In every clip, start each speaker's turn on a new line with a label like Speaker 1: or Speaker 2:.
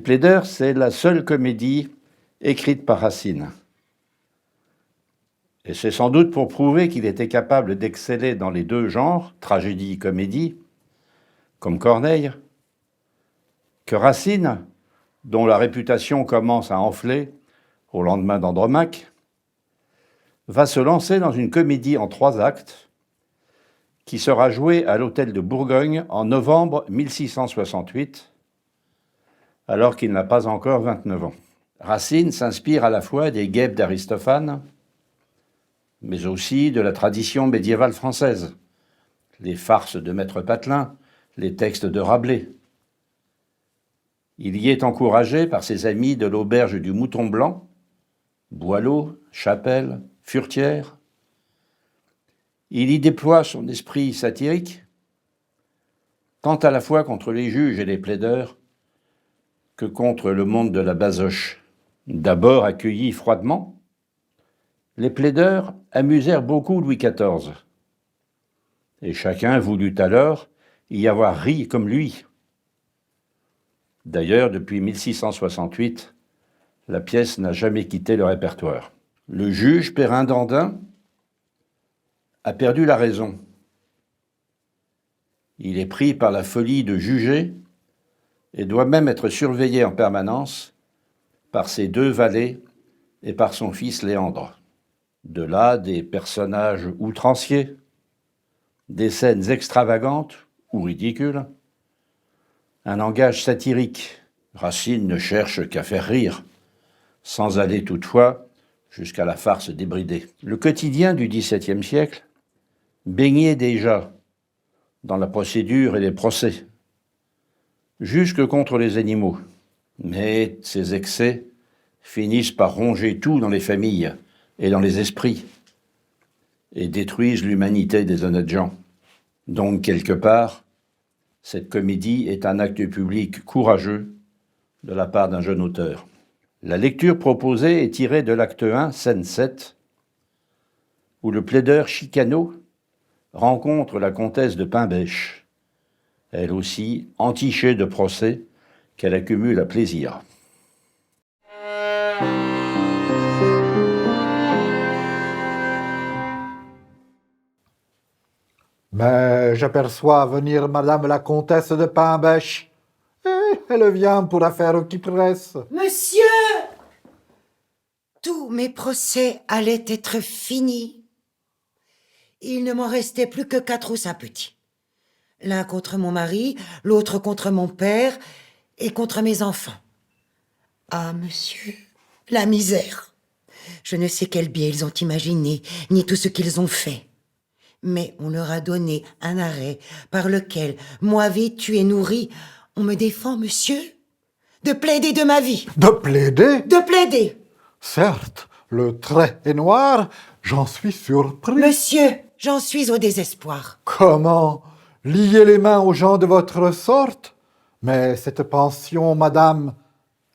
Speaker 1: plaideurs, c'est la seule comédie écrite par Racine. Et c'est sans doute pour prouver qu'il était capable d'exceller dans les deux genres, tragédie et comédie, comme Corneille, que Racine, dont la réputation commence à enfler au lendemain d'Andromaque, va se lancer dans une comédie en 3 actes qui sera jouée à l'Hôtel de Bourgogne en novembre 1668, alors qu'il n'a pas encore 29 ans. Racine s'inspire à la fois des guêpes d'Aristophane, mais aussi de la tradition médiévale française, les farces de Maître Patelin, les textes de Rabelais. Il y est encouragé par ses amis de l'auberge du Mouton Blanc, Boileau, Chapelle, Furetière. Il y déploie son esprit satirique, tant à la fois contre les juges et les plaideurs que contre le monde de la basoche. D'abord accueillis froidement, les plaideurs amusèrent beaucoup Louis XIV, et chacun voulut alors y avoir ri comme lui. D'ailleurs, depuis 1668, la pièce n'a jamais quitté le répertoire. Le juge Perrin d'Andin a perdu la raison. Il est pris par la folie de juger et doit même être surveillé en permanence par ses 2 valets et par son fils Léandre. De là, des personnages outranciers, des scènes extravagantes ou ridicules, un langage satirique. Racine ne cherche qu'à faire rire, sans aller toutefois jusqu'à la farce débridée. Le quotidien du XVIIe siècle baignait déjà dans la procédure et les procès, jusque contre les animaux. Mais ces excès finissent par ronger tout dans les familles et dans les esprits, et détruisent l'humanité des honnêtes gens. Donc, quelque part, cette comédie est un acte public courageux de la part d'un jeune auteur. La lecture proposée est tirée de l'acte 1, scène 7, où le plaideur Chicaneau rencontre la comtesse de Pain-Bêche, elle aussi entichée de procès qu'elle accumule à plaisir.
Speaker 2: Mais j'aperçois venir madame la comtesse de Pain-Bêche. Elle vient pour affaire qui presse.
Speaker 3: Monsieur! Tous mes procès allaient être finis. Il ne m'en restait plus que 4 ou 5 petits. L'un contre mon mari, l'autre contre mon père et contre mes enfants. Ah, monsieur, la misère. Je ne sais quel biais ils ont imaginé, ni tout ce qu'ils ont fait. Mais on leur a donné un arrêt par lequel, moi vêtu et nourri, on me défend, monsieur, de plaider de ma vie.
Speaker 2: De plaider?
Speaker 3: De plaider.
Speaker 2: Certes, le trait est noir, j'en suis surpris.
Speaker 3: Monsieur, j'en suis au désespoir.
Speaker 2: Comment? Lier les mains aux gens de votre sorte? Mais cette pension, madame,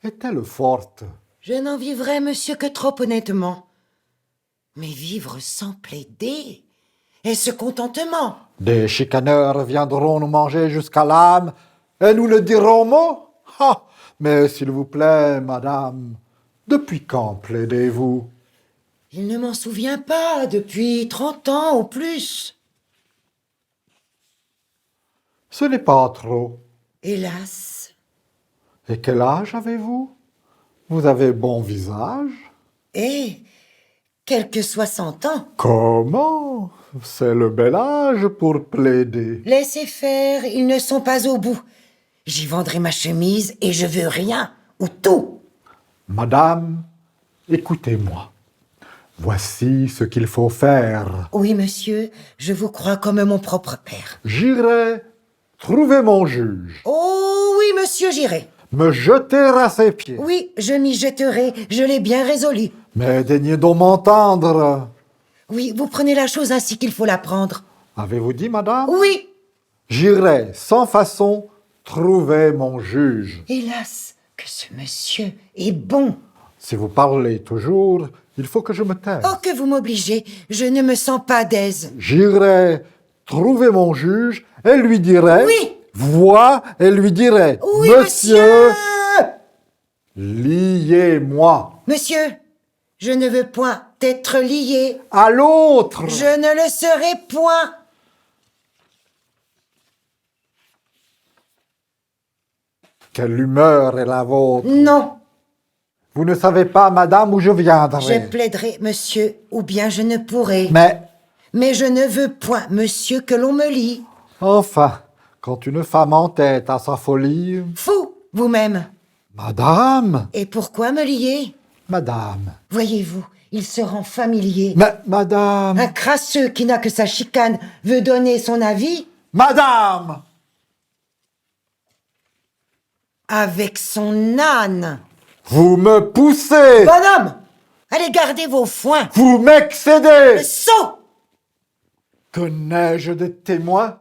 Speaker 2: est-elle forte?
Speaker 3: Je n'en vivrai, monsieur, que trop honnêtement. Mais vivre sans plaider, est-ce contentement?
Speaker 2: Des chicaneurs viendront nous manger jusqu'à l'âme, et nous le dirons mot? Ah, mais s'il vous plaît, madame, depuis quand plaidez-vous?
Speaker 3: Il ne m'en souvient pas, depuis 30 ans ou plus.
Speaker 2: Ce n'est pas trop.
Speaker 3: Hélas.
Speaker 2: Et quel âge avez-vous? Vous avez bon visage.
Speaker 3: Et quelques 60 ans.
Speaker 2: Comment? C'est le bel âge pour plaider.
Speaker 3: Laissez faire, ils ne sont pas au bout. J'y vendrai ma chemise et je veux rien, ou tout.
Speaker 2: Madame, écoutez-moi. Voici ce qu'il faut faire.
Speaker 3: Oui, monsieur, je vous crois comme mon propre père.
Speaker 2: J'irai trouver mon juge,
Speaker 3: Oh oui, monsieur, j'irai.
Speaker 2: me jeter à ses pieds.
Speaker 3: Oui, je m'y jetterai, je l'ai bien résolu.
Speaker 2: Mais daignez donc m'entendre.
Speaker 3: Oui, vous prenez la chose ainsi qu'il faut la prendre.
Speaker 2: Avez-vous dit, madame?
Speaker 3: Oui.
Speaker 2: J'irai sans façon trouver mon juge.
Speaker 3: Hélas, que ce monsieur est bon.
Speaker 2: Si vous parlez toujours, il faut que je me taise.
Speaker 3: Oh, que vous m'obligez, je ne me sens pas d'aise.
Speaker 2: J'irai trouver mon juge et lui dirai...
Speaker 3: Oui.
Speaker 2: Vois et lui dirai...
Speaker 3: Oui, monsieur.
Speaker 2: Liez-moi.
Speaker 3: Monsieur, je ne veux point être lié.
Speaker 2: À l'autre.
Speaker 3: Je ne le serai point.
Speaker 2: Quelle humeur est la vôtre?
Speaker 3: Non,
Speaker 2: Vous ne savez pas, madame, où je
Speaker 3: je
Speaker 2: viendrai.
Speaker 3: plaiderai, monsieur, ou bien je ne pourrai.
Speaker 2: Mais,
Speaker 3: je ne veux point, monsieur, que l'on me lie.
Speaker 2: enfin, quand une femme entête à sa folie...
Speaker 3: Fou, vous-même.
Speaker 2: Madame,
Speaker 3: Et pourquoi me lier?
Speaker 2: madame,
Speaker 3: Voyez-vous, il se rend familier.
Speaker 2: mais madame,
Speaker 3: Un crasseux qui n'a que sa chicane veut donner son avis
Speaker 2: madame,
Speaker 3: avec son âne.
Speaker 2: vous me poussez,
Speaker 3: Bonhomme, allez garder vos foins.
Speaker 2: vous m'excédez.
Speaker 3: Sot!
Speaker 2: Que n'ai-je de témoins?